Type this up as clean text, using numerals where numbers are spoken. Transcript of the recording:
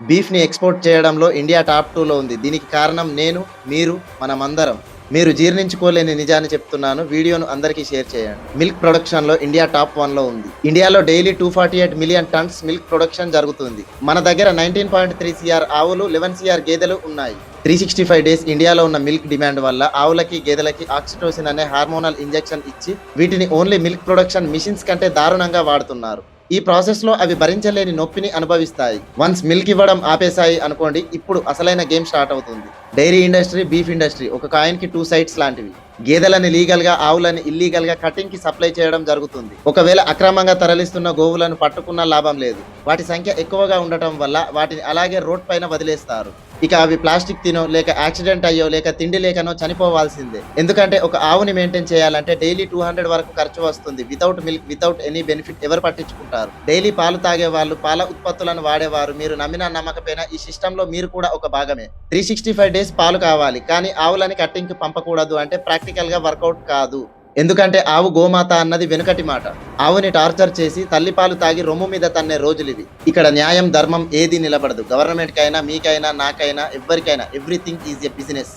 బీఫ్‌ని export చేయడంలో India top 2లో ఉంది. దీనికి కారణం నేను, మీరు, మనమందరం. మీరు జీర్ణించుకోలేని నిజాన్ని చెప్తున్నాను. వీడియోను అందరికీ షేర్ చేయండి. మిల్క్ ప్రొడక్షన్‌లో ఇండియా టాప్ 1లో ఉంది. ఇండియాలో daily 248 million tons milk production జరుగుతుంది. మన దగ్గర 19.3 సీఆర్ ఆవులు, 11 సీఆర్ గేదెలు ఉన్నాయి. 365 డేస్ ఇండియాలో ఉన్న మిల్క్ డిమాండ్ వల్ల ఆవులకి, గేదెలకి ఆక్సిటోసిన్ అనే హార్మోనల్ ఇంజెక్షన్ ఇచ్చి వీటిని ఓన్లీ మిల్క్ ప్రొడక్షన్ మిషన్స్ కంటే దారుణంగా వాడుతున్నారు. ఈ ప్రాసెస్ లో అవి భరించలేని నొప్పిని అనుభవిస్తాయి. వన్స్ మిల్క్ ఇవ్వడం ఆపేశాయి అనుకోండి, ఇప్పుడు అసలైన గేమ్ స్టార్ట్ అవుతుంది. డైరీ ఇండస్ట్రీ, బీఫ్ ఇండస్ట్రీ ఒక కాయిన్ కి 2 సైడ్స్ లాంటివి. గేదెలని లీగల్ గా, ఆవులని ఇల్లీగల్ గా కటింగ్ కి సప్లై చేయడం జరుగుతుంది. ఒకవేళ అక్రమంగా తరలిస్తున్న గోవులను పట్టుకున్న లాభం లేదు. వాటి సంఖ్య ఎక్కువగా ఉండటం వల్ల వాటిని అలాగే రోడ్ పైన వదిలేస్తారు. ఇక అవి ప్లాస్టిక్ తినో, లేక యాక్సిడెంట్ అయ్యో, లేక తిండి లేకనో చనిపోవాల్సిందే. ఎందుకంటే ఒక ఆవుని మెయింటైన్ చేయాలంటే డైలీ 200 వరకు ఖర్చు వస్తుంది. Without milk, without any benefit ఎవరు పట్టించుకుంటారు? డైలీ పాలు తాగే వాళ్ళు, పాల ఉత్పత్తులను వాడేవారు, మీరు నమ్మినా నమ్మకపోయినా ఈ సిస్టమ్ లో మీరు కూడా ఒక భాగమే. 365 డేస్ పాలు కావాలి, కానీ ఆవులని కట్టింగ్ కి పంపకూడదు అంటే ప్రాక్టికల్ గా వర్కౌట్ కాదు. ఎందుకంటే ఆవు గోమాత అన్నది వెనుకటి మాట. ఆవుని టార్చర్ చేసి తల్లిపాలు తాగి రొమ్ము మీద తన్నే రోజులివి. ఇక్కడ న్యాయం, ధర్మం ఏది నిలబడదు. గవర్నమెంట్ కైనా, మీకైనా, నాకైనా, ఎవ్వరికైనా ఎవ్రీథింగ్ ఈజ్ ఎ బిజినెస్.